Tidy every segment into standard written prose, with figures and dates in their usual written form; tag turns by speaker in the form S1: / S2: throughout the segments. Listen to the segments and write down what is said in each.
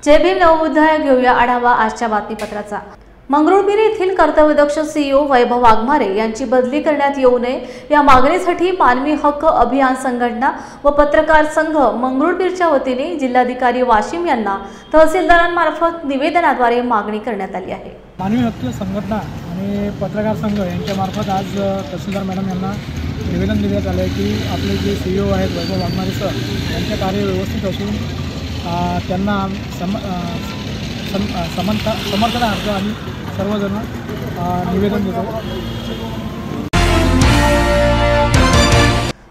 S1: जय भीम नवबुद्धाय घेऊया आढावा आजच्या बातमीपत्राचा। मंगरुळपीर येथील कर्तव्यदक्ष सीईओ वैभव वाघमारे यांची बदली करण्यात येऊ नये या मागणीसाठी मानवी हक्क अभियान संघटना व पत्रकार संघ मंगरुळपीरच्या वतीने जिल्हाधिकारी वाशिम यांना तहसीलदारांमार्फत निवेदनाद्वारे मागणी करण्यात आली आहे।
S2: मानवी हक्क संघटना आणि पत्रकार संघ यांच्यामार्फत आज तहसीलदार मॅडम यांना निवेदन देण्यात आले की आपले जे सीईओ आहेत वैभव वाघमारे सर यांचे कार्य व्यवस्थित असून त्यांना समर्थनार्थ आम्ही सर्वजण निवेदन देतो।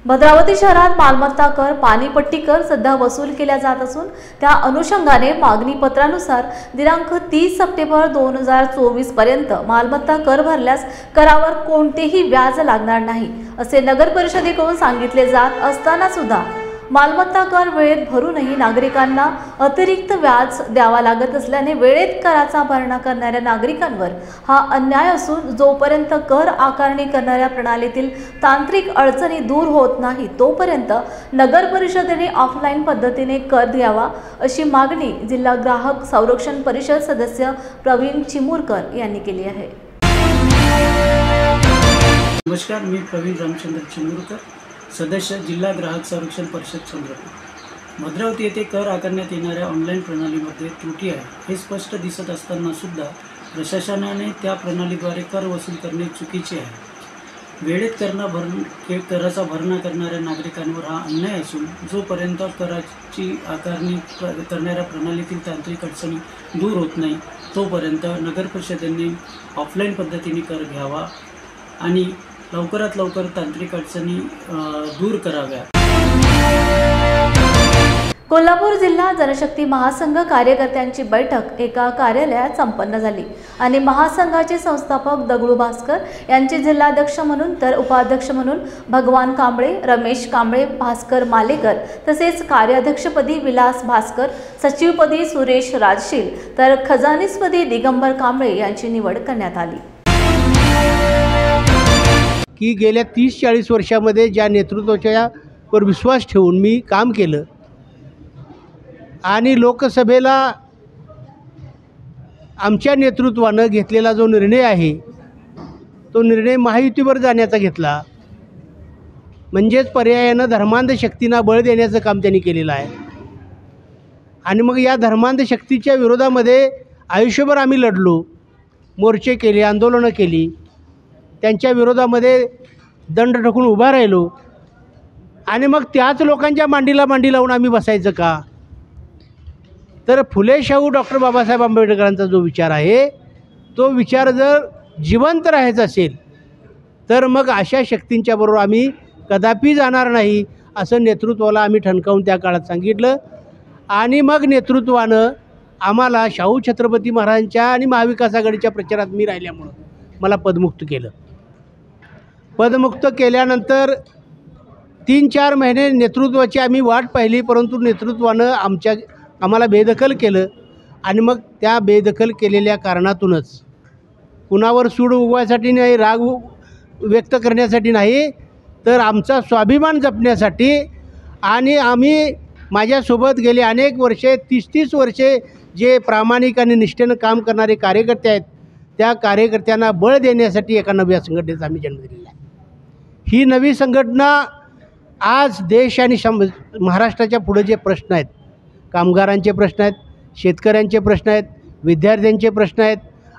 S1: भद्रावती शहरात मालमत्ता कर, पाणीपट्टी कर सध्या वसूल केल्या जात असून त्या अनुषंगाने मागणी पत्रानुसार दिनांक 30 सप्टेंबर 2024 पर्यंत मालमत्ता कर भरल्यास करावर कोणतेही व्याज लागणार नाही असे नगर परिषदेकडून सांगितले जात असताना सुद्धा मालमत्ता कर वेळेत भरूनही नागरिकांना अतिरिक्त व्याज द्यावा लागत असल्याने वेळेत कराचा भरणा करणाऱ्या नागरिकांवर हा अन्याय असून जोपर्यंत कर आकारणी करणाऱ्या प्रणालीतील तांत्रिक अडचणी दूर होत नाही तोपर्यंत नगर परिषदेने ऑफलाईन पद्धतीने कर द्यावा अशी मागणी जिल्हा ग्राहक संरक्षण परिषद सदस्य प्रवीण चिमुरकर यांनी केली आहे।
S3: नमस्कार, मी प्रवीण रामचंद्र चिमुरकर, सदस्य जिल्हा ग्राहक संरक्षण परिषद चंद्रपूर। भद्रावती येथे कर आकारण्यात येणाऱ्या ऑनलाईन प्रणालीमध्ये त्रुटी आहे हे स्पष्ट दिसत असताना सुद्धा प्रशासनाने त्या प्रणालीद्वारे कर वसूल करणे चुकीचे आहे। वेळेत कराचा भरणा करणाऱ्या नागरिकांवर हा अन्याय असून जोपर्यंत कराची आकारणी करणाऱ्या प्रणालीतील तांत्रिक अडचणी दूर होत नाही तोपर्यंत नगर परिषदेने ऑफलाईन पद्धतीने कर घ्यावा आणि लवकरात लवकर तांत्रिक अडचणी दूर कराव्या।
S1: कोल्हापूर जिल्हा जनशक्ती महासंघ कार्यकर्त्यांची बैठक एका कार्यालयात संपन्न झाली आणि महासंघाचे संस्थापक दगडू भास्कर यांचे जिल्हाध्यक्ष म्हणून तर उपाध्यक्ष म्हणून भगवान कांबळे, रमेश कांबळे, भास्कर मालेकर तसेच कार्याध्यक्षपदी विलास भास्कर, सचिवपदी सुरेश राजशील तर खजानीसपदी दिगंबर कांबळे यांची निवड करण्यात आली।
S4: की गेल्या 30-40 वर्षामध्ये ज्या नेतृत्वाच्या वर विश्वास ठेवून मी काम केलं आणि लोकसभेला आमच्या नेतृत्वानं घेतलेला जो निर्णय आहे तो निर्णय महायुतीवर जाण्याचा घेतला, म्हणजेच पर्यायानं धर्मांध शक्तींना बळ देण्याचं काम त्यांनी केलेलं आहे। आणि मग या धर्मांध शक्तीच्या विरोधामध्ये आयुष्यभर आम्ही लढलो, मोर्चे केले, आंदोलनं केली, त्यांच्या विरोधामध्ये दंड ठोकून उभा राहिलो आणि मग त्याच लोकांच्या मांडीला मांडी लावून आम्ही बसायचं का? तर फुले शाहू डॉक्टर बाबासाहेब आंबेडकरांचा जो विचार आहे तो विचार जर जिवंत राहायचा असेल तर मग अशा शक्तींच्या बरोबर आम्ही कदापि जाणार नाही असं नेतृत्वाला आम्ही ठणकावून त्या काळात सांगितलं। आणि मग नेतृत्वानं आम्हाला शाहू छत्रपती महाराजांच्या आणि महाविकास आघाडीच्या प्रचारात मी राहिल्यामुळं मला पदमुक्त केलं। पदमुक्त केल्यानंतर 3-4 महिने नेतृत्वाची आम्ही वाट पाहिली, परंतु नेतृत्वानं आम्हाला बेदखल केलं आणि मग त्या बेदखल केलेल्या कारणातूनच कुणावर सूड उगवायसाठी नाही, राग व्यक्त करण्यासाठी नाही, तर आमचा स्वाभिमान जपण्यासाठी आणि आम्ही माझ्यासोबत गेले अनेक वर्षे 30-30 वर्षे जे प्रामाणिक आणि निष्ठेनं काम करणारे कार्यकर्ते आहेत त्या कार्यकर्त्यांना बळ देण्यासाठी एका नव्या संघटनेचा आम्ही जन्म दिलेला आहे। ही नवी संघटना आज देश आणि महाराष्ट्राच्या पुढे जे प्रश्न आहेत, कामगारांचे प्रश्न आहेत, शेतकऱ्यांचे प्रश्न आहेत, विद्यार्थ्यांचे प्रश्न आहेत,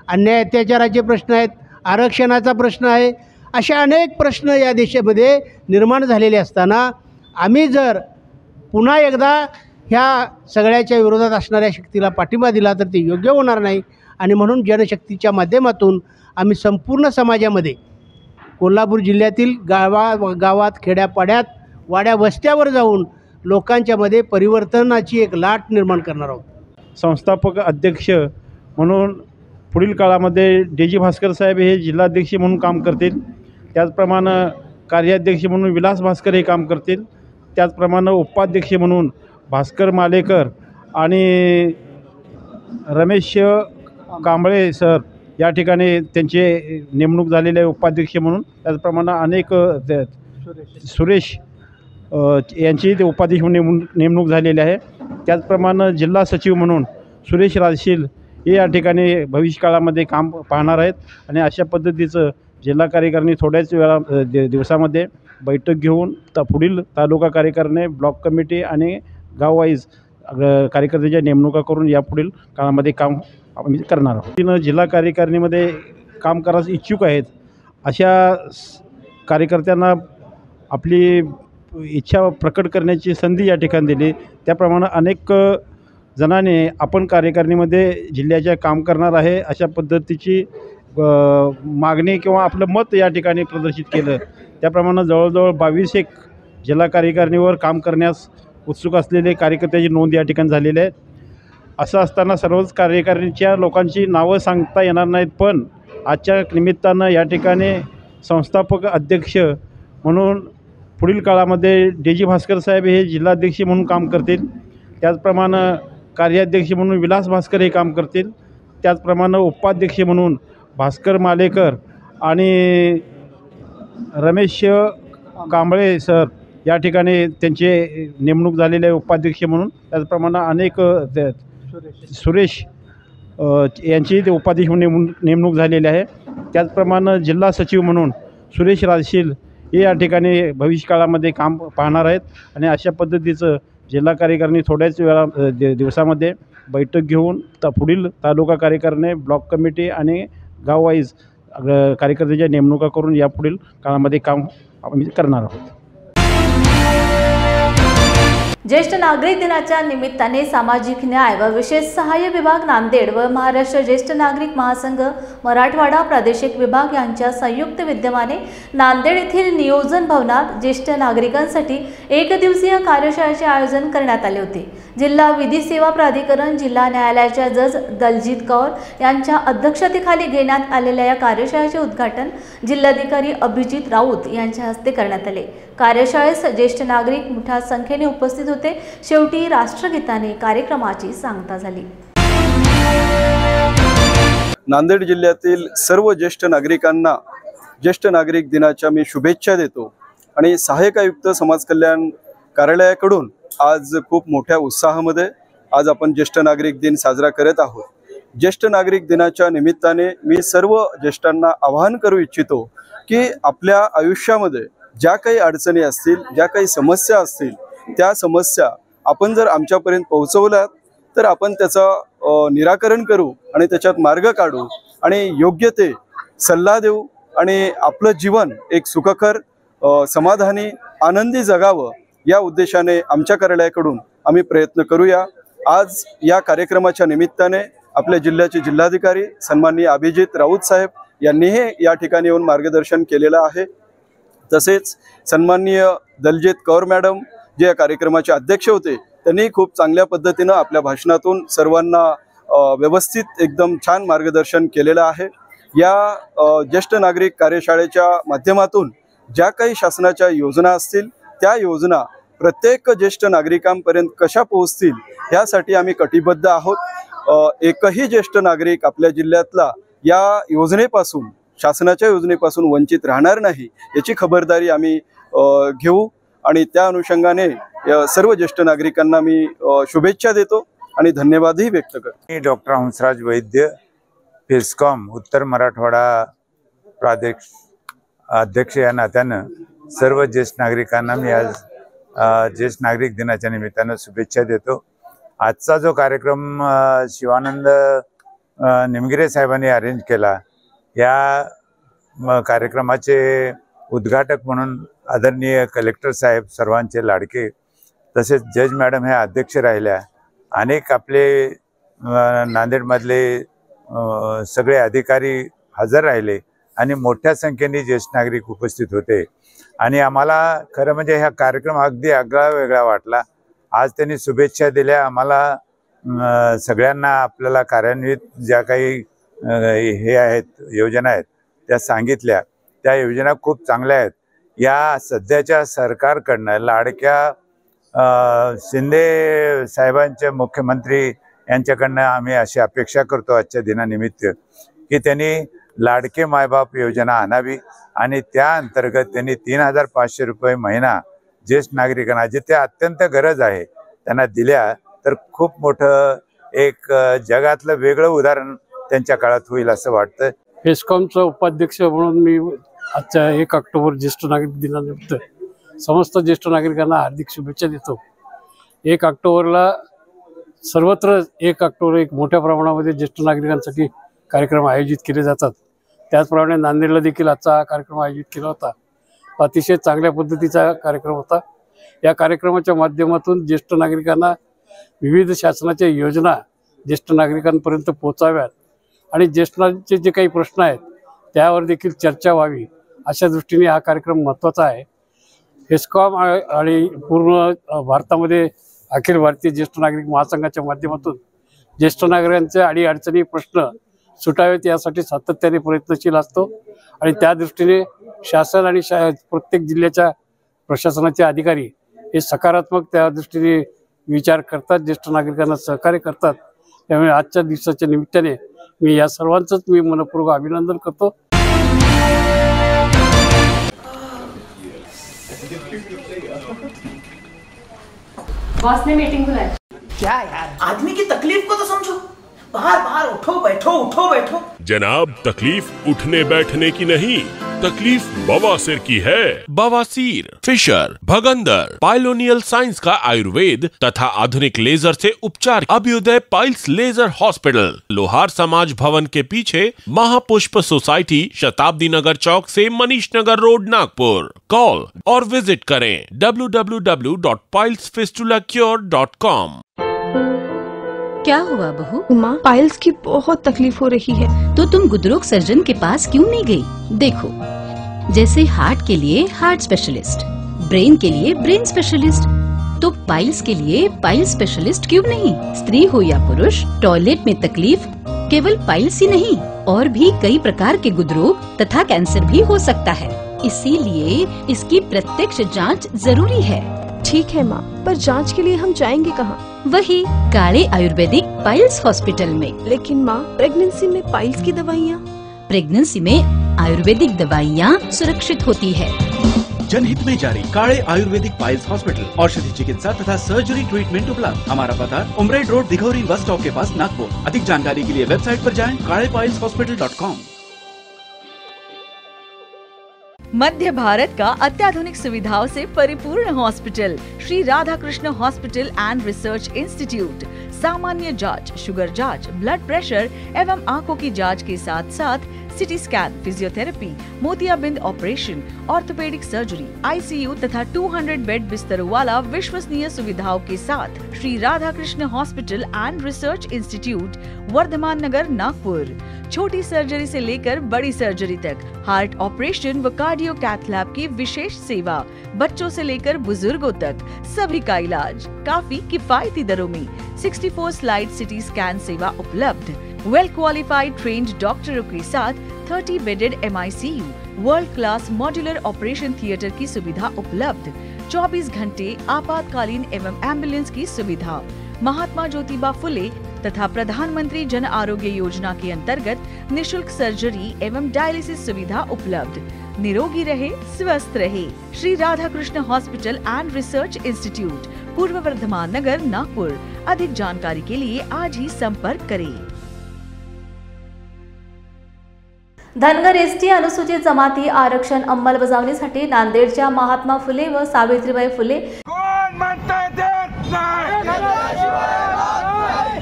S4: अन्याय अत्याचाराचे प्रश्न आहेत, आरक्षणाचा प्रश्न आहे, अशा अनेक प्रश्न या देशामध्ये निर्माण झालेले असताना आम्ही जर पुन्हा एकदा ह्या सगळ्याच्या विरोधात असणाऱ्या शक्तीला पाठिंबा दिला तर ते योग्य होणार नाही। आणि म्हणून जनशक्तीच्या माध्यमातून आम्ही संपूर्ण समाजामध्ये कोल्हापूर जिल्ह्यातील गावात, खेड्यापाड्यात, वाड्या वस्त्यावर जाऊन लोकांच्यामध्ये परिवर्तनाची एक लाट निर्माण करणार आहोत।
S5: संस्थापक अध्यक्ष म्हणून पुढील काळामध्ये डी.जी. भास्कर साहेब हे जिल्हाध्यक्ष म्हणून काम करतील, त्याचप्रमाणे कार्याध्यक्ष म्हणून विलास भास्कर हे काम करतील, त्याचप्रमाणे उपाध्यक्ष म्हणून भास्कर मालेकर आणि रमेश कांबळे सर या ठिकाणी त्यांचे नेमणूक झालेले आहे उपाध्यक्ष म्हणून। त्याचप्रमाणे अनेक सुरेश यांची ते उपाध्यक्ष म्हणून नेमणूक झालेली आहे। त्याचप्रमाणे जिल्हा सचिव म्हणून सुरेश राजशील हे या ठिकाणी भविष्यकाळामध्ये काम पाहणार आहेत आणि अशा पद्धतीचं जिल्हा कार्यकारिणी थोड्याच दिवसामध्ये बैठक घेऊन पुढील तालुका कार्यकारिणी, ब्लॉक कमिटी आणि गाववाईज कार्यकर्त्याच्या नेमणुका करून यापुढील काळामध्ये काम आम्ही करणार आहोत. जिल्हा कार्यकारिणीमध्ये काम करायला इच्छुक आहेत अशा कार्यकर्त्यांना आपली इच्छा प्रकट करण्याची संधी या ठिकाणी दिली. त्याप्रमाणे अनेक जणांनी आपण कार्यकारिणीमध्ये जिल्ह्याच्या काम करणार आहे अशा पद्धतीची मागणी किंवा आपलं मत या ठिकाणी प्रदर्शित केलं. त्याप्रमाणे जवळजवळ 22 जिल्हा कार्यकारिणीवर काम करण्यास उत्सुक असलेले कार्यकर्त्याची नोंद या ठिकाणी झालेली आहे. असं असताना सर्वच कार्यकारिणीच्या लोकांची नावं सांगता येणार नाहीत, पण आजच्या निमित्तानं या ठिकाणी संस्थापक अध्यक्ष म्हणून पुढील काळामध्ये डी.जी. भास्कर साहेब हे जिल्हाध्यक्ष म्हणून काम करतील. त्याचप्रमाणे कार्याध्यक्ष म्हणून विलास भास्कर हे काम करतील. त्याचप्रमाणे उपाध्यक्ष म्हणून भास्कर मालेकर आणि रमेश कांबळे सर या ठिकाणी त्यांचे नेमणूक झालेले आहे उपाध्यक्ष म्हणून. त्याचप्रमाणे अनेक सुरेश यांची ते उपाध्यक्ष म्हणून नेमणूक झालेली आहे. त्याचप्रमाणे जिल्हा सचिव म्हणून सुरेश राजशील हे या ठिकाणी भविष्यकाळामध्ये काम पाहणार आहेत आणि अशा पद्धतीचं जिल्हा कार्यकारिणी थोड्याच दिवसामध्ये बैठक घेऊन पुढील तालुका कार्यकारिणी, ब्लॉक कमिटी आणि गाववाईज कार्यकर्त्याच्या नेमणुका करून यापुढील काळामध्ये काम आम्ही करणार आहोत.
S1: ज्येष्ठ नागरिक दिनाच्या निमित्ताने सामाजिक न्याय व विशेष सहाय्य विभाग नांदेड व महाराष्ट्र ज्येष्ठ नागरिक महासंघ मराठवाडा प्रादेशिक विभाग यांच्या संयुक्त विद्यमाने नांदेड येथील नियोजन भवनात ज्येष्ठ नागरिकांसाठी एकदिवसीय कार्यशाळेचे आयोजन करण्यात आले होते. जिल्हा विधी सेवा प्राधिकरण, जिल्हा न्यायालयाच्या जज दलजीत कौर यांच्या अध्यक्षतेखाली घेण्यात आलेल्या या कार्यशाळेचे उद्घाटन जिल्हाधिकारी अभिजित राऊत यांच्या हस्ते करण्यात आले. कार्यशाळेस ज्येष्ठ नागरिक मोठ्या संख्येने उपस्थित होते. शेवटी राष्ट्रगीताने कार्यक्रमाची सांगता झाली.
S6: नांदेड जिल्ह्यातील सर्व ज्येष्ठ नागरिकांना ज्येष्ठ नागरिक दिनाच्या मी शुभेच्छा देतो आणि सहाय्यक आयुक्त समाज कल्याण कार्यालयाकडून आज खूप मोठ्या उत्साहामध्ये आज आपण ज्येष्ठ नागरिक दिन साजरा करत आहोत. ज्येष्ठ नागरिक दिनाच्या निमित्ताने मी सर्व ज्येष्ठांना आवाहन करू इच्छितो की आपल्या आयुष्यामध्ये ज्या काही अडचणी असतील, ज्या काही समस्या असतील, त्या समस्या आपण जर आमच्यापर्यंत पोहोचवल्यात तर आपण त्याचं निराकरण करू आणि त्याच्यात मार्ग काढू आणि योग्य ते सल्ला देऊ आणि आपलं जीवन एक सुखकर, समाधानी, आनंदी जगावं या उद्देशाने आमच्या कार्यालयाकडून आम्ही प्रयत्न करूया. आज या कार्यक्रमाच्या निमित्ताने आपल्या जिल्ह्याचे जिल्हाधिकारी सन्माननीय अभिजित राऊत साहेब यांनीही या ठिकाणी येऊन मार्गदर्शन केलेलं आहे. तसेच सन्माननीय दलजीत कौर मॅडम जे या कार्यक्रमाचे अध्यक्ष होते त्यांनी खूप चांगल्या पद्धतीनं आपल्या भाषणातून सर्वांना व्यवस्थित एकदम छान मार्गदर्शन केलेलं आहे. या ज्येष्ठ नागरिक कार्यशाळेच्या माध्यमातून ज्या काही शासनाच्या योजना असतील त्या योजना प्रत्येक ज्येष्ठ नागरिकांपर्यंत कशा पोहोचतील यासाठी आम्ही कटिबद्ध आहोत. एकही ज्येष्ठ नागरिक आपल्या जिल्ह्यातला या योजनेपासून, शासनाच्या योजनेपासून वंचित राहणार नाही याची खबरदारी आम्ही घेऊ आणि त्या अनुषंगाने सर्व ज्येष्ठ नागरिकांना मी शुभेच्छा देतो आणि धन्यवादही व्यक्त करतो.
S7: डॉक्टर हंसराज वैद्य, फिस्कॉम उत्तर मराठवाडा प्रादेशिक अध्यक्ष या नात्यानं सर्व ज्येष्ठ नागरिकांना मी आज ज्येष्ठ नागरिक दिनाच्या निमित्तानं शुभेच्छा देतो. आजचा जो कार्यक्रम शिवानंद निमगिरे साहेबांनी अरेंज केला, या कार्यक्रमाचे उद्घाटक म्हणून आदरणीय कलेक्टर साहेब, सर्वांचे लाडके, तसेच जज मॅडम ह्या अध्यक्ष राहिल्या. अनेक आपले नांदेडमधले सगळे अधिकारी हजर राहिले आणि मोठ्या संख्येने ज्येष्ठ नागरिक उपस्थित होते आणि आम्हाला खरं म्हणजे हा कार्यक्रम अगदी आगळा वेगळा वाटला. आज त्यांनी शुभेच्छा दिल्या आम्हाला सगळ्यांना. आपल्याला कार्यान्वित ज्या काही हे आहेत, योजना आहेत त्या सांगितल्या. त्या योजना खूप चांगल्या आहेत. या सध्याच्या सरकारकडनं लाडक्या शिंदे साहेबांचे, मुख्यमंत्री यांच्याकडनं आम्ही अशी अपेक्षा करतो आजच्या दिनानिमित्त की त्यांनी लाडके मायबाप योजना आणावी आणि त्या अंतर्गत त्यांनी 3500 रुपये महिना ज्येष्ठ नागरिकांना, जिथे अत्यंत गरज आहे त्यांना दिल्या तर खूप मोठं एक जगातलं वेगळं उदाहरण त्यांच्या काळात होईल असं वाटतं.
S8: हेस्कॉमचा उपाध्यक्ष म्हणून मी आजच्या 1 ऑक्टोबर ज्येष्ठ नागरिक दिनानिमित्त समस्त ज्येष्ठ नागरिकांना हार्दिक शुभेच्छा देतो. 1 ऑक्टोबरला सर्वत्र 1 ऑक्टोबर एक मोठ्या प्रमाणामध्ये ज्येष्ठ नागरिकांसाठी कार्यक्रम आयोजित केले जातात. त्याचप्रमाणे नांदेडला देखील आजचा हा कार्यक्रम आयोजित केला होता. अतिशय चांगल्या पद्धतीचा कार्यक्रम होता. या कार्यक्रमाच्या माध्यमातून ज्येष्ठ नागरिकांना विविध शासनाच्या योजना ज्येष्ठ नागरिकांपर्यंत पोहोचाव्यात आणि ज्येष्ठांचे जे काही प्रश्न आहेत त्यावर देखील चर्चा व्हावी अशा दृष्टीने हा कार्यक्रम महत्त्वाचा आहे. हेस्कॉम आणि पूर्ण भारतामध्ये अखिल भारतीय ज्येष्ठ नागरिक महासंघाच्या माध्यमातून ज्येष्ठ नागरिकांचे अडीअडचणी प्रश्न सुटावेत यासाठी सातत्याने प्रयत्नशील असतो आणि त्या दृष्टीने शासन आणि प्रत्येक जिल्ह्याच्या प्रशासनाचे अधिकारी हे सकारात्मक त्या दृष्टीने विचार करतात, ज्येष्ठ नागरिकांना सहकार्य करतात. त्यामुळे आजच्या दिवसाच्या निमित्ताने मी या सर्वांचंच मी मनपूर्वक अभिनंदन करतो.
S9: बॉस ने मीटिंग बुलाई.
S10: क्या यार, आदमी की तकलीफ को तो समझो. बाहर बाहर उठो बैठो.
S11: जनाब, तकलीफ उठने बैठने की नहीं, तकलीफ बवासीर की है. बवासीर, फिशर, भगंदर, पाइलोनियल साइंस का आयुर्वेद तथा आधुनिक लेजर से उपचार. अभ्युदय पाइल्स लेजर हॉस्पिटल, लोहार समाज भवन के पीछे, महापुष्प सोसाइटी, शताब्दी नगर चौक से मनीष नगर रोड, नागपुर. कॉल और विजिट करें www.pilesfistulacure.com.
S12: क्या हुआ बहू?
S13: माँ, पाइल्स की बहुत तकलीफ हो रही है.
S12: तो तुम गुदरोग सर्जन के पास क्यों नहीं गई? देखो, जैसे हार्ट के लिए हार्ट स्पेशलिस्ट, ब्रेन के लिए ब्रेन स्पेशलिस्ट, तो पाइल्स के लिए पाइल्स स्पेशलिस्ट क्यों नहीं? स्त्री हो या पुरुष, टॉयलेट में तकलीफ केवल पाइल्स ही नहीं, और भी कई प्रकार के गुदरोग तथा कैंसर भी हो सकता है. इसीलिए इसकी प्रत्यक्ष जांच जरूरी है.
S13: ठीक है माँ, पर जांच के लिए हम जाएंगे कहाँ?
S12: वही काले आयुर्वेदिक पाइल्स हॉस्पिटल में.
S13: लेकिन माँ, प्रेगनेंसी में पाइल्स की दवाइयाँ?
S12: प्रेगनेंसी में आयुर्वेदिक दवाइयाँ सुरक्षित होती है.
S14: जनहित में जारी. काले आयुर्वेदिक पाइल्स हॉस्पिटल, औषधि चिकित्सा तथा सर्जरी ट्रीटमेंट उपलब्ध. हमारा पता उमरेड रोड, दिघौरी बस स्टॉप के पास, नागपुर. अधिक जानकारी के लिए वेबसाइट पर जाएं kalepileshospital.com.
S15: मध्य भारत का अत्याधुनिक सुविधाओं से परिपूर्ण hospital Shri Radha Krishna hospital and research institute सामान्य जांच, शुगर जांच, ब्लड प्रेशर एवं आंखों की जांच के साथ साथ सिटी स्कैन, फिजियोथेरेपी, मोतियाबिंद ऑपरेशन, ऑर्थोपेडिक सर्जरी, आईसीयू तथा 200 बेड बिस्तरों वाला विश्वसनीय सुविधाओं के साथ Shri Radha Krishna hospital and research institute, Vardhaman Nagar, Nagpur. छोटी सर्जरी से लेकर बड़ी सर्जरी तक, हार्ट ऑपरेशन व कार्डियो कैथ लैब की विशेष सेवा, बच्चों से लेकर बुजुर्गों तक सभी का इलाज काफी किफायती दरों में. 64 स्लाइड सिटी स्कैन सेवा उपलब्ध. वेल क्वालिफाइड ट्रेन्ड डॉक्टरों के साथ 30 bedded MICU, world class modular operation theatre की सुविधा उपलब्ध. 24 घंटे आपातकालीन एवं एम्बुलेंस की सुविधा. महात्मा ज्योतिबा फुले तथा प्रधानमंत्री जन आरोग्य योजना के अंतर्गत निशुल्क सर्जरी एवं डायलिसिस सुविधा उपलब्ध. निरोगी रहे, स्वस्थ रहे. Shri Radha Krishna hospital and research institute, पूर्व वर्धमान नगर, नागपुर. अधिक जानकारी के लिए आज ही संपर्क करें.
S1: धनगर एसटी अनुसूचित जमाती आरक्षण अंमलबजावणीसाठी नांदेडच्या महात्मा फुले व सावित्रीबाई फुले
S16: कोण म्हणतंय देत नाही,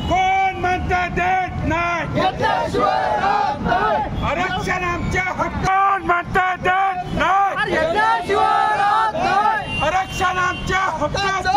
S16: कोण म्हणतंय देत नाही, आरक्षण आमच्या हक्क. कोण म्हणतंय देत नाही, आरक्षण आमच्या हक्काचं.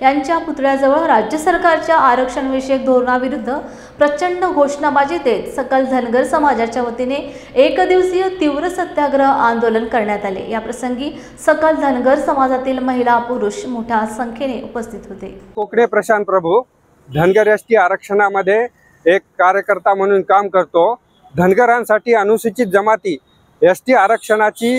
S1: यांच्या पुतळ्याजवळ राज्य सरकारच्या आरक्षण विषयक धोरणाविरुद्ध प्रचंड घोषणाबाजी देत सकल धनगर समाजाच्या वतीने एक दिवसीय तीव्र सत्याग्रह आंदोलन करण्यात आले. या प्रसंगी सकल धनगर समाजातील महिला पुरुष मोठ्या संख्येने उपस्थित होते.
S17: कोकडे प्रशांत प्रभू, धनगर एसटी आरक्षणामध्ये एक कार्यकर्ता म्हणून काम करतो. धनगरांसाठी अनुसूचित जमाती एसटी आरक्षणाची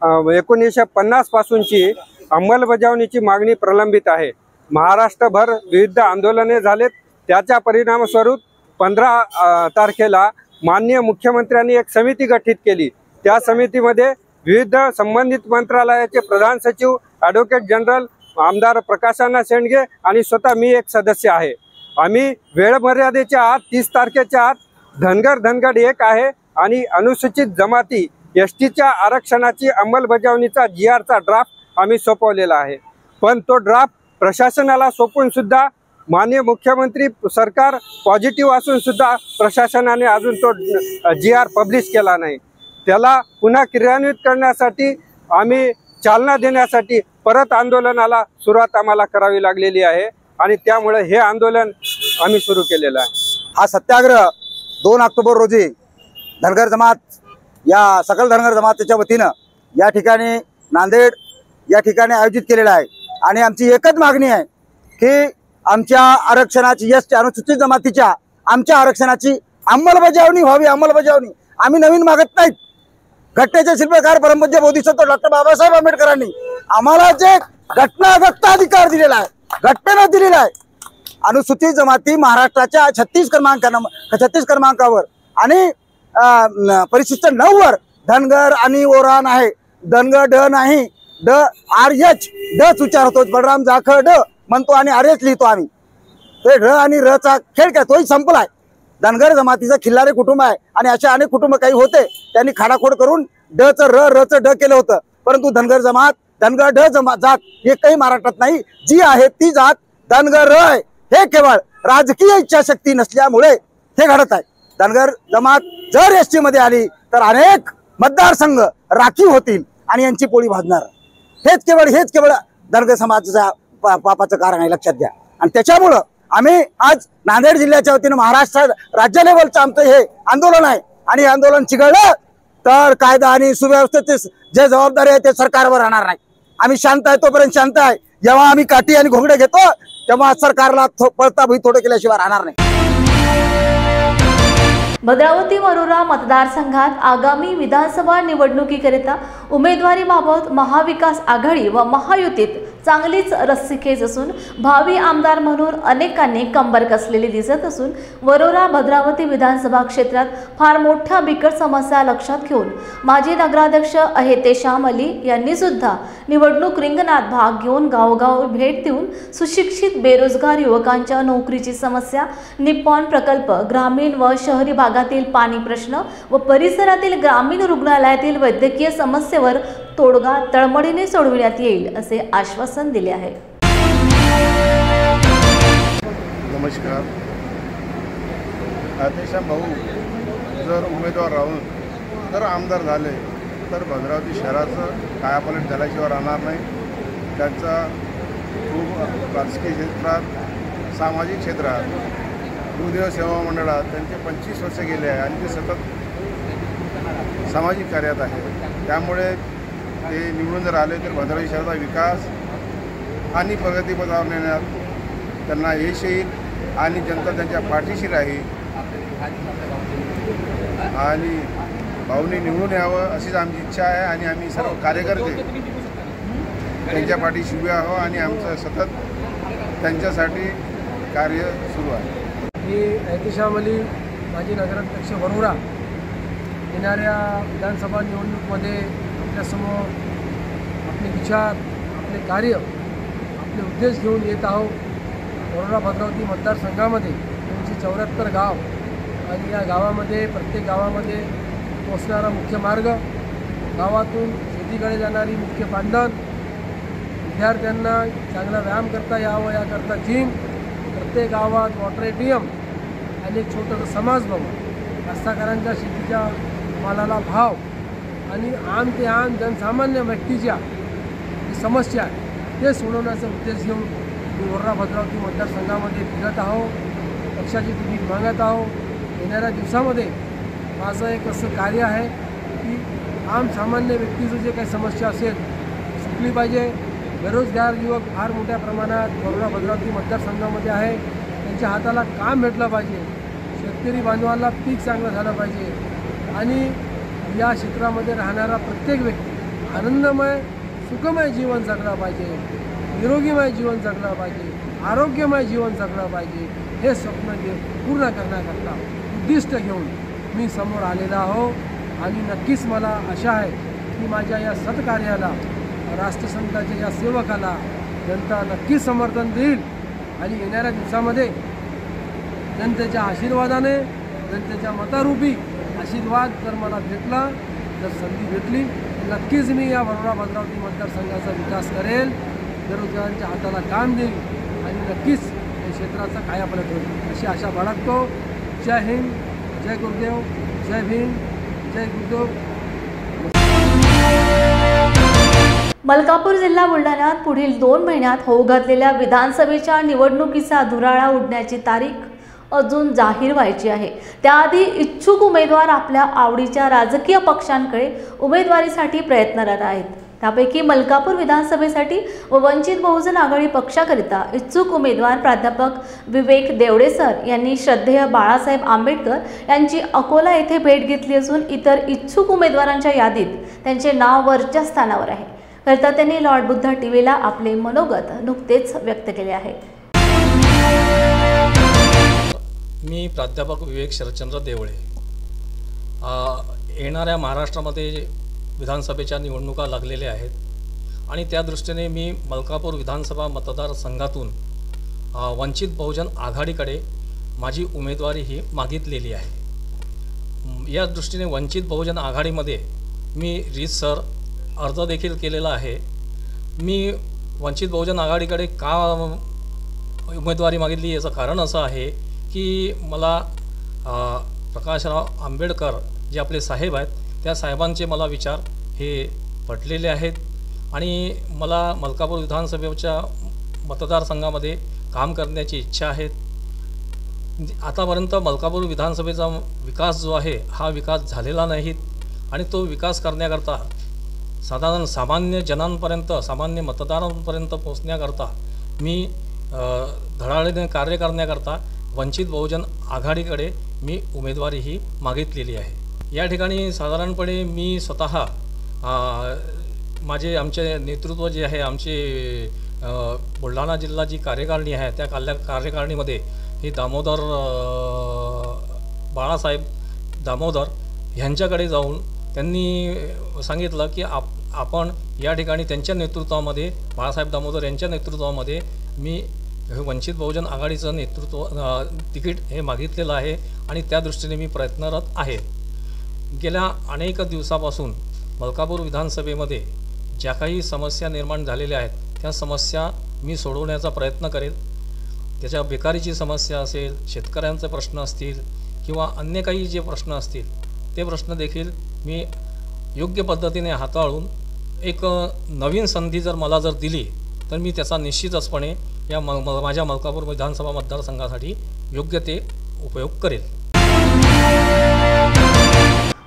S17: 1950 पासूनची अंमलबजावणीची मागणी प्रलंबित आहे. महाराष्ट्रभर विविध आंदोलने झालेत. त्याच्या परिणामस्वरूप 15 तारखेला माननीय मुख्यमंत्र्यांनी एक समिती गठीत केली. त्या समितीमध्ये विविध संबंधित मंत्रालयाचे प्रधान सचिव, ॲडव्होकेट जनरल, आमदार प्रकाशअण्णा शेंडगे आणि स्वतः मी एक सदस्य आहे. आम्ही वेळ मर्यादेच्या आत 30 तारखेच्या आत धनगर 1 आहे आणि अनुसूचित जमाती एसटीच्या आरक्षणाची अंमलबजावणीचा GRचा ड्राफ्ट आम्ही सोपवलेला आहे. पण तो ड्राफ्ट प्रशासनाला सोपून सुद्धा माननीय मुख्यमंत्री सरकार पॉझिटिव्ह असून सुद्धा प्रशासनाने अजून तो GR पब्लिश केला नाही. त्याला पुन्हा क्रियान्वित करण्यासाठी आम्ही चालना देण्यासाठी परत आंदोलनाला सुरुवात आम्हाला करावी लागलेली आहे आणि त्यामुळे हे आंदोलन आम्ही सुरू केलेलं आहे.
S18: हा सत्याग्रह 2 ऑक्टोबर रोजी धनगर जमात या सकल धनगर जमातीच्या वतीनं या ठिकाणी नांदेड या ठिकाणी आयोजित केलेला आहे आणि आमची एकच मागणी आहे की आमच्या आरक्षणाची अनुसूचित जमातीच्या आमच्या आरक्षणाची अंमलबजावणी व्हावी. अंमलबजावणी आम्ही नवीन मागत नाहीत. घटनेचे शिल्पकार परमपूज्य बोधिसत्व डॉक्टर बाबासाहेब आंबेडकरांनी आम्हाला जे घटनाधिकार दिलेला आहे, घटनेनं दिलेला आहे. अनुसूचित जमाती महाराष्ट्राच्या 36 क्रमांकावर आणि परिशिष्ट 9 वर धनगर आणि ओरान आहे. धनगर ड नाही, RH डच उच्चार होतो. बलराम जाखळ ड म्हणतो आणि RH लिहितो आम्ही. ते ढ आणि रचा खेळ काय तोही संपलाय. धनगर जमातीचं खिल्लारे कुटुंब आहे आणि अशा अनेक कुटुंब काही होते त्यांनी खाडाखोड करून डचं रचं ड केलं होतं. परंतु धनगर जमात, धनगर ड जात एकही महाराष्ट्रात नाही. जी आहे ती जात धनगर आहे. हे केवळ राजकीय इच्छाशक्ती नसल्यामुळे हे घडत आहे. धनगर जमात जर ST मध्ये आली तर अनेक मतदारसंघ राखीव होतील आणि यांची पोळी भाजणार. हेच केवळ धनगर समाजाच्या पापाचं कारण आहे, लक्षात घ्या. आणि त्याच्यामुळं आम्ही आज नांदेड जिल्ह्याच्या वतीनं महाराष्ट्र राज्य लेवलचं आमचं हे आंदोलन आहे आणि आंदोलन चिघळलं तर कायदा आणि सुव्यवस्थेची जे जबाबदारी आहे ते सरकारवर राहणार नाही. आम्ही शांत आहे तोपर्यंत शांत आहे. जेव्हा आम्ही काठी आणि घोंगडे घेतो तेव्हा सरकारला पळता भुई थोडं केल्याशिवाय राहणार नाही.
S1: भद्रावती वरोरा मतदारसंघात आगामी विधानसभा निवडणुकीकरिता उमेदवारीबाबत महाविकास आघाडी व महायुतीत चांगलीच रस्सीखेच असून भावी आमदार म्हणून अनेकांनी कंबर कसलेली दिसत असून वरोरा भद्रावती विधानसभा क्षेत्रात फार मोठ्या बिकट समस्या लक्षात घेऊन माजी नगराध्यक्ष अहेतेशाम अली यांनी सुद्धा निवडणूक रिंगणात भाग घेऊन गावोगाव भेट देऊन सुशिक्षित बेरोजगार युवकांच्या नोकरीची समस्या, निप्पॉन प्रकल्प, ग्रामीण व शहरी भागातील पाणी प्रश्न व परिसरातील ग्रामीण रुग्णालयातील वैद्यकीय समस्येवर तोडगा तळमळीने सोडविण्यात येईल असे आश्वासन दिले आहे.
S19: नमस्कार. अहेतेशाम भाऊ जर उमेदवार राहून जर आमदार झाले तर भद्रावती शहराचं कायापालट झाल्याशिवाय राहणार नाही. त्यांचा खूप राजकीय क्षेत्रात, सामाजिक क्षेत्रात, दुर्दैव सेवा मंडळात त्यांचे 25 वर्ष गेले आहे आणि ते सतत सामाजिक कार्यात आहे. त्यामुळे ते निवडून जर आले तर भद्रावती शहराचा विकास आणि प्रगतीपथावर नेण्यात त्यांना यश येईल आणि जनता त्यांच्या पाठीशी राहील. आणि भाऊनी निवडून यावं अशीच आमची इच्छा आहे आणि आम्ही सर्व कार्यकर्ते त्यांच्या पाठीशी उभे आहोत आणि आमचं सतत त्यांच्यासाठी कार्य सुरू आहे.
S2: मी अहेतेशाम अली, माजी नगराध्यक्ष वरोरा, येणाऱ्या विधानसभा निवडणूकमध्ये आपल्यासमोर आपले विचार, आपले कार्य, आपले उद्देश घेऊन येत आहोत. वरोरा भद्रावती मतदारसंघामध्ये 274 गाव आणि या गावामध्ये प्रत्येक गावामध्ये पोचणारा मुख्य मार्ग, गावातून शेतीकडे जाणारी मुख्य पांधन, विद्यार्थ्यांना चांगला व्यायाम करता यावं याकरता जिम, प्रत्येक गावात वॉटर ATM आणि एक छोटंसं समाजभवन, कास्तकारांच्या शेतीच्या मालाला भाव आणि आम ते आम जनसामान्य व्यक्तीच्या समस्या आहे ते सोडवण्याचा उद्देश घेऊन मी वरोरा भद्रावती मतदारसंघामध्ये फिरत आहोत. पक्षाची तिकीट मागत आहोत. येणाऱ्या दिवसामध्ये माझं एक असं कार्य आहे की आम सामान्य व्यक्तीचं जे काही समस्या असेल सुटली पाहिजे. बेरोजगार युवक फार मोठ्या प्रमाणात वरोरा भद्रावती मतदारसंघामध्ये आहे. त्यांच्या हाताला काम भेटलं पाहिजे. शेतकरी बांधवांना पीक चांगलं झालं पाहिजे आणि या क्षेत्रामध्ये राहणारा प्रत्येक व्यक्ती आनंदमय, सुखमय जीवन जगलं पाहिजे, निरोगीमय जीवन जगलं पाहिजे, आरोग्यमय जीवन जगलं पाहिजे. हे स्वप्न पूर्ण करण्याकरता उद्दिष्ट घेऊन मी समोर आलेला आहो आणि नक्कीच मला आशा आहे
S20: की माझ्या या सत्कार्याला, राष्ट्रसंताच्या या सेवकाला जनता नक्कीच समर्थन देईल आणि येणाऱ्या दिवसामध्ये जनतेच्या आशीर्वादाने, जनतेच्या मतारूपी आशीर्वाद जर मला भेटला, जर संधी भेटली, नक्कीच मी या वरोरा भद्रावती मतदारसंघाचा विकास करेल, बेरोजगारांच्या हाताला काम देईल आणि नक्कीच या क्षेत्राचा कायापालट होईल अशी आशा बाळगतो. जय हिंद, जय गुरुदेव, जय भीम, जय गुरुदेव.
S1: मलकापूर जिल्हा बुलढाण्यात पुढील 2 महिन्यात होऊ घातलेल्या विधानसभेच्या निवडणुकीचा धुराळा उडण्याची तारीख अजून जाहीर व्हायची आहे. त्याआधी इच्छुक उमेदवार आपल्या आवडीच्या राजकीय पक्षांकडे उमेदवारीसाठी प्रयत्नरत आहेत. त्यापैकी मलकापूर विधानसभेसाठी व वंचित बहुजन आघाडी पक्षाकरिता इच्छुक उमेदवार प्राध्यापक विवेक देवडेसर यांनी श्रद्धेय बाळासाहेब आंबेडकर यांची अकोला येथे भेट घेतली असून इतर इच्छुक उमेदवारांच्या यादीत त्यांचे नाव वरच्या स्थानावर आहे. करता त्यांनी लॉर्ड बुद्धा टीव्हीला आपले मनोगत नुकतेच व्यक्त केले आहे.
S21: मी प्राध्यापक विवेक शरदचंद्र देवळे. येणाऱ्या महाराष्ट्रामध्ये विधानसभेच्या निवडणुका लागलेल्या आहेत आणि त्या दृष्टीने मी मलकापूर विधानसभा मतदारसंघातून वंचित बहुजन आघाडीकडे माझी उमेदवारी ही मागितलेली आहे. या दृष्टीने वंचित बहुजन आघाडीमध्ये मी रीतसर अर्ज देखील केलेला आहे. मी वंचित बहुजन आघाडीकडे का उमेदवारी मागितली याचं कारण असं आहे की मला प्रकाशराव आंबेडकर जे आपले साहेब आहेत त्या साहेबांचे मला विचार हे पटलेले आहेत आणि मला मलकापूर विधानसभेच्या मतदारसंघामध्ये काम करण्याची इच्छा आहे. आतापर्यंत मलकापूर विधानसभेचा विकास जो आहे हा विकास झालेला नाहीत आणि तो विकास करण्याकरता साधारण सामान्य जनांपर्यंत, सामान्य मतदारांपर्यंत पोहोचण्याकरता मी धडाडीने कार्य करण्याकरता वंचित बहुजन आघाडीकडे मी उमेदवारी ही मागितलेली आहे. या ठिकाणी साधारणपणे मी स्वतः आमचे नेतृत्व जे आहे, आमचे बुलढाणा जिल्हा जी कार्यकारिणी आहे त्या कार्यकारिणीमध्ये हे दामोदर बाळासाहेब दामोदर ह्यांच्याकडे जाऊन त्यांनी सांगितलं की आपण या ठिकाणी त्यांच्या नेतृत्वामध्ये, बाळासाहेब दामोदर यांच्या नेतृत्वामध्ये मी वंचित बहुजन आघाडीचं नेतृत्व तिकीट हे मागितलेलं आहे आणि त्या दृष्टीने मी प्रयत्नरत आहे. गेल्या अनेक दिवसापासून मलकापूर विधानसभेमध्ये ज्या काही समस्या निर्माण झालेल्या आहेत त्या समस्या मी सोडवण्याचा प्रयत्न करेल. त्याच्या बेकारीची समस्या असेल, शेतकऱ्यांचे प्रश्न असतील किंवा अन्य काही जे प्रश्न असतील ते प्रश्न देखील मी योग्य पद्धतीने हाताळून एक नवीन संधी जर मला दिली तर मी त्याचा निश्चितचपणे या माझ्या मलकापूर विधानसभा मतदारसंघासाठी योग्य ते उपयोग करेल.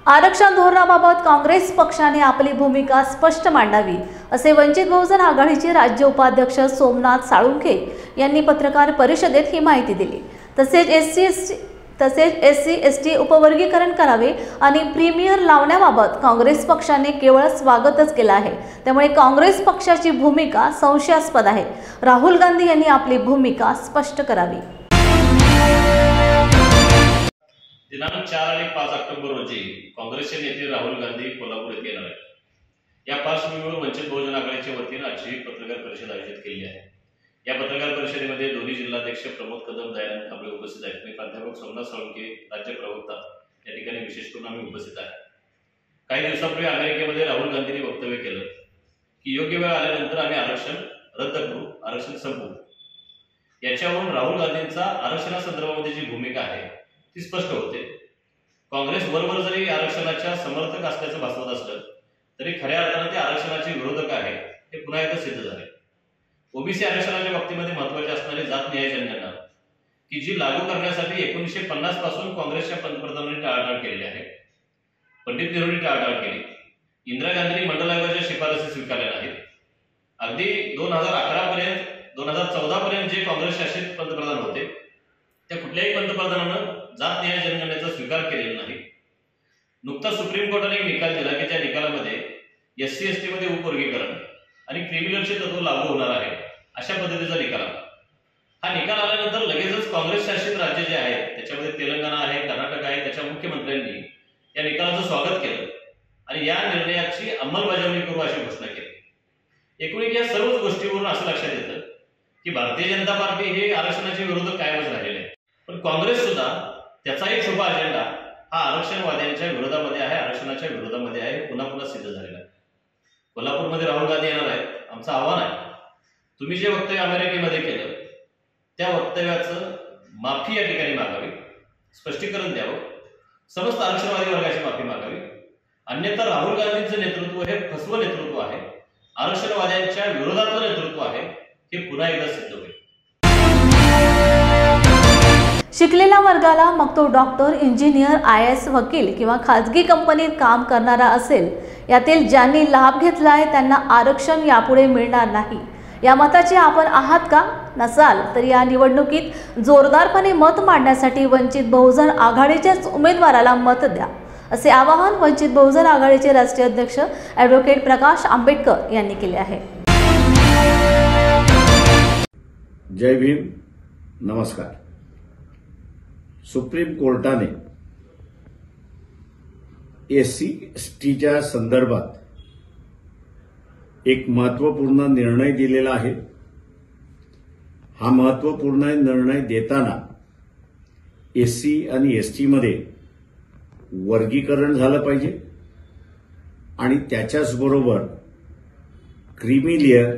S1: आरक्षण धोरणाबाबत काँग्रेस पक्षाने आपली भूमिका स्पष्ट मांडावी असे वंचित बहुजन आघाडीचे राज्य उपाध्यक्ष सोमनाथ साळुंखे यांनी पत्रकार परिषदेत ही माहिती दिली. तसेच SC/ST उपवर्गीकरण करावे आणि प्रीमियर लावण्याबाबत काँग्रेस पक्षाने केवळ स्वागतच केलं आहे. त्यामुळे काँग्रेस पक्षाची भूमिका संशयास्पद आहे. राहुल गांधी यांनी आपली भूमिका स्पष्ट करावी.
S22: दिनांक 4 आणि 5 ऑक्टोबर रोजी काँग्रेसचे नेते राहुल गांधी कोल्हापूर येथे येणार आहेत. या पार्श्वभूमीवर वंचित बहुजन आघाडीच्या वतीने आजची पत्रकार परिषद आयोजित केली आहे. या पत्रकार परिषदेमध्ये दोन्ही जिल्हाध्यक्ष प्रमोद कदम, दयानंद कांबळे उपस्थित आहेत. मी प्राध्यापक सोमनाथ साळुंखे, राज्य प्रवक्ता या ठिकाणी विशेष करून आम्ही उपस्थित आहे. काही दिवसापूर्वी अमेरिकेमध्ये राहुल गांधींनी वक्तव्य केलं की योग्य वेळ आल्यानंतर आम्ही आरक्षण रद्द करू, आरक्षण संपवू. याच्यावरून राहुल गांधींचा आरक्षणासंदर्भामध्ये जी भूमिका आहे ती स्पष्ट होते. काँग्रेस बरोबर जरी आरक्षणाच्या समर्थक असल्याचं भासवत असलं तरी खऱ्या अर्थानं ते आरक्षणाचे विरोधक आहे हे पुन्हा एकदा सिद्ध झाले. ओबीसी आरक्षणाच्या बाबतीमध्ये महत्त्वाचे असणारे जातनिहाय जनगणना की जी लागू करण्यासाठी 1950 पासून काँग्रेसच्या पंतप्रधानांनी टाळाटाळ केलेली आहे. पंडित नेहरूंनी टाळाटाळ केली. इंदिरा गांधींनी मंडल आयोगाच्या शिफारसी स्वीकारल्या नाहीत. अगदी 2011 पर्यंत 2014 पर्यंत जे काँग्रेस शासित पंतप्रधान होते त्या कुठल्याही पंतप्रधानानं जातनिहाय जनगणनेचा स्वीकार केलेला नाही. नुकताच सुप्रीम कोर्टाने एक निकाल दिला की त्या निकालामध्ये SC/ST मध्ये उपवर्गीकरण आणि क्रिमिनलचे तत्व लागू होणार आहे अशा पद्धतीचा निकाल आला. हा निकाल आल्यानंतर लगेचच काँग्रेस शासित राज्य जे आहेत त्याच्यामध्ये तेलंगणा आहे, कर्नाटक आहे, त्याच्या मुख्यमंत्र्यांनी या निकालाचं स्वागत केलं आणि या निर्णयाची अंमलबजावणी करू अशी घोषणा केली। एकूण या सर्वच गोष्टीवरून असं लक्षात येतं की भारतीय जनता पार्टी हे आरक्षणाचे विरोधक कायमच राहिलेले आहे, पण काँग्रेस सुद्धा त्याचा एक छुपा अजेंडा हा आरक्षणवाद्यांच्या विरोधामध्ये आहे, आरक्षणाच्या विरोधामध्ये आहे, पुन्हा पुन्हा सिद्ध झालेला आहे। कोल्हापूरमध्ये राहुल गांधी येणार आहेत, आमचं आव्हान आहे तुम्ही जे वक्तव्य अमेरिकेमध्ये केलं त्या वक्तव्याचं माफी या ठिकाणी मागावी, स्पष्टीकरण द्यावं, समस्त आरक्षणवादी वर्गाची माफी मागावी, अन्यथा राहुल गांधींचं नेतृत्व हे फसवं नेतृत्व आहे, आरक्षणवाद्यांच्या विरोधातलं नेतृत्व आहे, हे पुन्हा एकदा सिद्ध होईल।
S1: शिकलेल्या वर्गाला मग तो डॉक्टर, इंजिनियर, IAS, वकील किंवा खाजगी कंपनीत काम करणारा असेल, यातील ज्यांनी लाभ घेतलाय त्यांना आरक्षण यापुढे मिळणार नाही या मताचे आपण आहात का? नसाल तर या निवडणुकीत जोरदारपणे मत मांडण्यासाठी वंचित बहुजन आघाडीच्याच उमेदवाराला मत द्या, असे आवाहन वंचित बहुजन आघाडीचे राष्ट्रीय अध्यक्ष ॲडव्होकेट प्रकाश आंबेडकर यांनी केले आहे।
S3: जय भीम, नमस्कार। सुप्रीम कोर्टाने SC/STच्या संदर्भात एक महत्त्वपूर्ण निर्णय दिलेला आहे। हा महत्त्वपूर्ण निर्णय देताना SC आणि ST मध्ये वर्गीकरण झालं पाहिजे आणि त्याच्याच बरोबर क्रीमी लेअर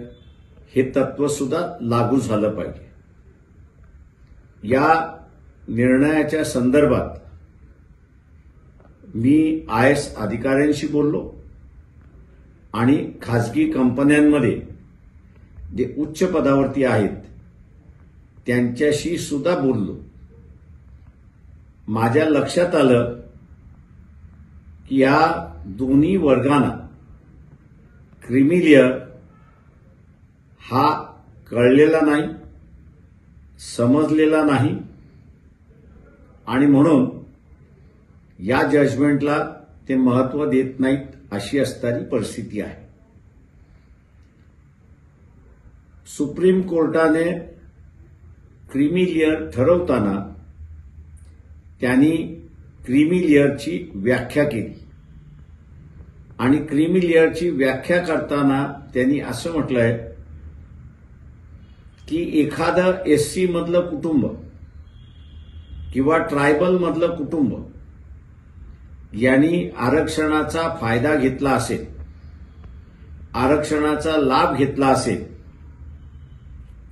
S3: हे तत्व सुद्धा लागू झालं पाहिजे। या निर्णयाच्या संदर्भात मी IAS अधिकाऱ्यांशी बोललो आणि खाजगी कंपन्यांमध्ये जे उच्च पदावरती आहेत त्यांच्याशी सुद्धा बोललो। माझ्या लक्षात आलं की या दोन्ही वर्गांना क्रीमी लेअर हा कळलेला नाही, समजलेला नाही आणि म्हणून या जजमेंटला ते महत्त्व देत नाहीत अशी असणारी परिस्थिती आहे। सुप्रीम कोर्टाने क्रीमी लेअर ठरवताना त्यांनी क्रीमी लेअरची व्याख्या केली आणि क्रीमी लेअरची व्याख्या करताना त्यांनी असं म्हटलंय की एखादं SC मधलं कुटुंब किंवा ट्रायबल मधलं कुटुंब यांनी आरक्षणाचा फायदा घेतला असेल, आरक्षणाचा लाभ घेतला असेल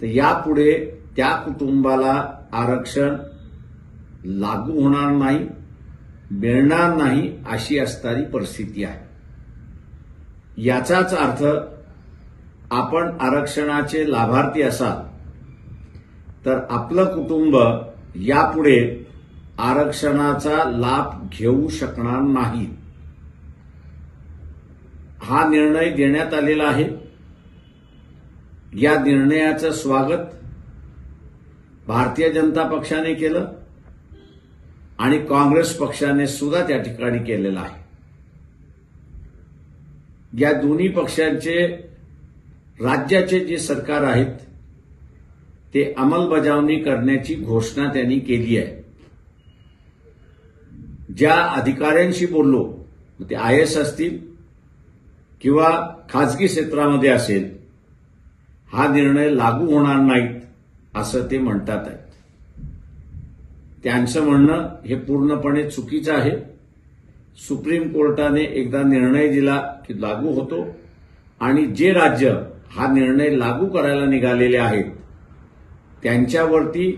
S3: तर यापुढे त्या कुटुंबाला आरक्षण लागू होणार नाही, मिळणार नाही अशी असणारी परिस्थिती आहे। याचाच अर्थ आपण आरक्षणाचे लाभार्थी असाल तर आपलं कुटुंब यापुढे आरक्षणाचा लाभ घेऊ शकणार नाही। हा निर्णय देण्यात आलेला आहे। या निर्णयाचं स्वागत भारतीय जनता पक्षाने केलं आणि काँग्रेस पक्षाने सुद्धा त्या ठिकाणी केलेलं आहे। या दोन्ही पक्षांचे राज्याचे जे सरकार आहेत ते अंमलबजावणी करण्याची घोषणा त्यांनी केली आहे। ज्या अधिकाऱ्यांशी बोललो ते IAS असतील किंवा खाजगी क्षेत्रामध्ये असेल, हा निर्णय लागू होणार नाहीत असं ते म्हणतात आहेत। त्यांचं म्हणणं हे पूर्णपणे चुकीचं आहे। सुप्रीम कोर्टाने एकदा निर्णय दिला की लागू होतो आणि जे राज्य हा निर्णय लागू करायला निघालेले आहेत त्यांच्यावरती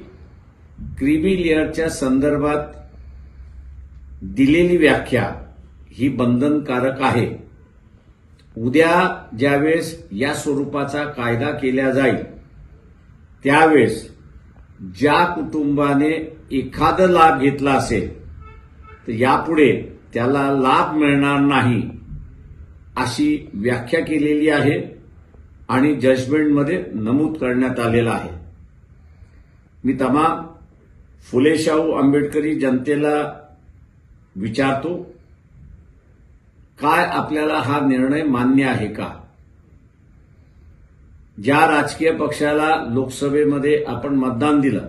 S3: क्रीमी लेअरच्या संदर्भात दिलेली व्याख्या ही बंधनकारक आहे। उद्या ज्यावेळेस या स्वरूपाचा कायदा केला जाईल त्यावेळेस ज्या कुटुंबाने एखादा लाभ घेतला असेल तर यापुढे त्याला लाभ मिळणार नाही अशी व्याख्या केलेली आहे आणि जजमेंटमध्ये नमूद करण्यात आलेलं आहे। मी तमाम फुले शाहू आंबेडकरी जनतेला विचारतो, काय आपल्याला हा निर्णय मान्य आहे का? ज्या राजकीय पक्षाला लोकसभेमध्ये आपण मतदान दिलं,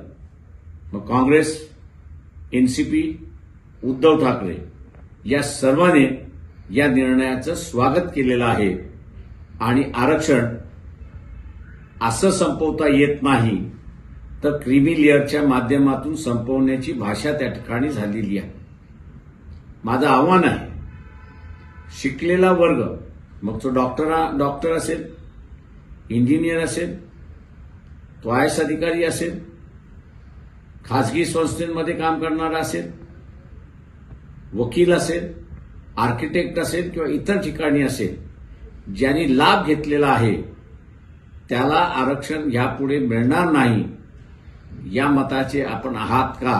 S3: मग काँग्रेस, NCP, उद्धव ठाकरे या सर्वांनी या निर्णयाचं स्वागत केलेलं आहे आणि आरक्षण असं संपवता येत नाही तर क्रीमी लेअरच्या माध्यमातून संपवण्याची भाषा त्या ठिकाणी झालेली आहे. माझं आव्हान आहे, शिकलेला वर्ग, मग तो डॉक्टर असेल, इंजिनियर असेल, तो IAS अधिकारी असेल, खाजगी संस्थेमध्ये काम करणारा असेल, वकील असेल, आर्किटेक्ट असेल किंवा इतर ठिकाणी असेल, ज्यांनी लाभ घेतलेला आहे त्याला आरक्षण यापुढे मिळणार नाही या मताचे आपण आहात का,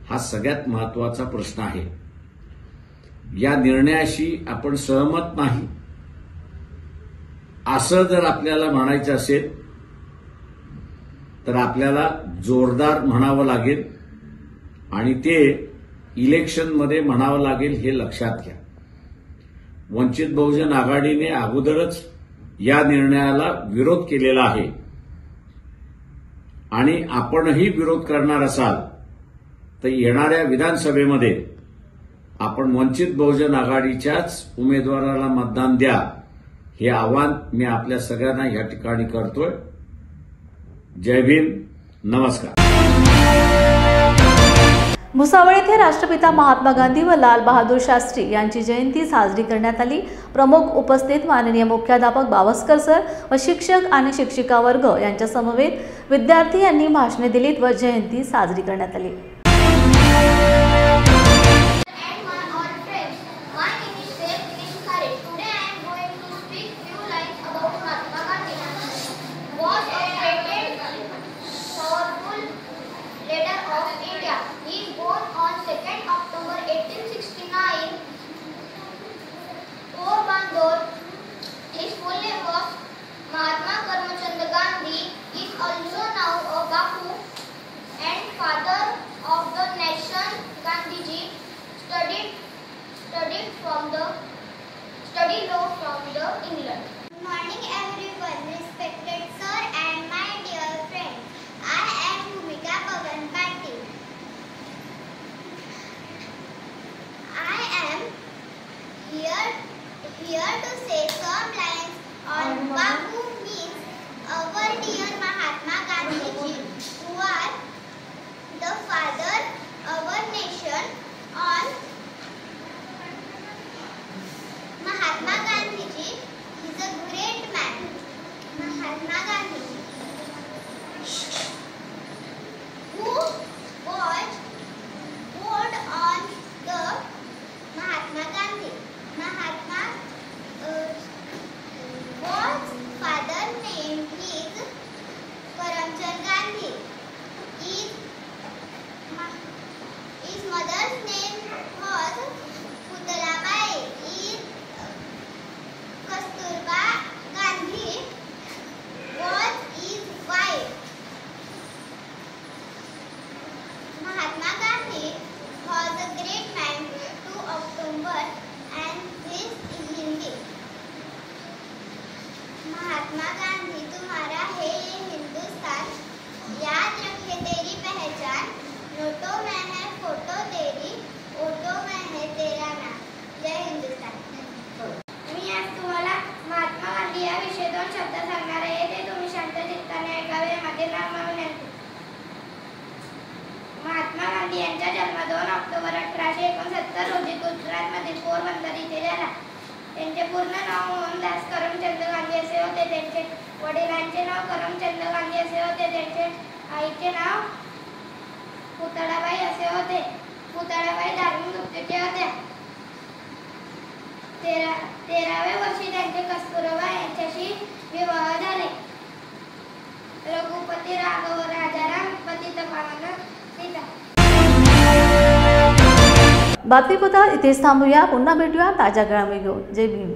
S3: हा सगळ्यात महत्वाचा प्रश्न आहे. या निर्णयाशी आपण सहमत नाही असं जर आपल्याला म्हणायचं असेल तर आपल्याला जोरदार म्हणावं लागेल आणि ते इलेक्शनमध्ये म्हणावं लागेल, हे लक्षात घ्या. वंचित बहुजन आघाडीने अगोदरच या निर्णयाला विरोध केलेला आहे आणि आपणही विरोध करणार असाल तर येणाऱ्या विधानसभेमध्ये आपण वंचित बहुजन आघाडीच्याच उमेदवाराला मतदान द्या, हे आवाहन मी आपल्या सगळ्यांना या ठिकाणी करतोय. जय भीम, नमस्कार.
S1: भुसावळ येथे राष्ट्रपिता महात्मा गांधी व लाल बहादूर शास्त्री यांची जयंती साजरी करण्यात आली. प्रमुख उपस्थित माननीय मुख्याध्यापक बावस्कर सर व शिक्षक आणि शिक्षिका वर्ग यांच्या समवेत विद्यार्थी यांनी भाषणे दिलीत व जयंती साजरी करण्यात आली.
S4: His full name was Mahatma Karamchand Gandhi. Is also now a Bapu and father of the nation. Gandhiji studied law from the England. Good morning everyone, respected sir and my dear friends. I am Bhumika Pavan Patil. I am here to say some lines on Bapu means our dear Mahatma Gandhiji, who are the father of our nation. On Mahatma Gandhiji is a great man. Mahatma Gandhiji, who was born on the Mahatma Gandhi. Mahatma was father name is Karamchand Gandhi. His mother's name was Putalabai. Kasturba Gandhi was his wife. Mahatma Gandhi was a great man. 2 October and this is Hindi. Mahatma Gandhi तुम्हारा है ये हिंदुस्तान, याद रखे तेरी पहचान, नोटों में है photo तेरी, ओटो में है तेरा नाम. जय हिंदुस्तान. मी आज तुम्हाला महात्मा गांधी या विषयी 2 शब्द सांगणार आहे. ते तुम्ही शांत चित्ताने ऐकावे माझे नाम विनंती. महात्मा गांधी यांचा जन्म 2 ऑक्टोबर 1869 रोजी गुजरातमधील पोरबंदर येथे झाला. त्यांचे पूर्ण नाव मोहनदास करमचंद गांधी असे होते. त्यांचे वडिलांचे नाव करमचंद गांधी असे होते. त्यांचे आईचे नाव पुतळाबाई असे होते. पुतळाबाई धार्मिक गुप्तचे होत्या. 13व्या वर्षी त्यांचे कस्तुरबा यांच्याशी विवाह झाले. रघुपती राघव राजाराम पतित पावन सीता.
S1: बातमीपत्र इथेच थांबूया. पुन्हा भेटूया ताज्या घडामोडी घेऊन. जय भीम.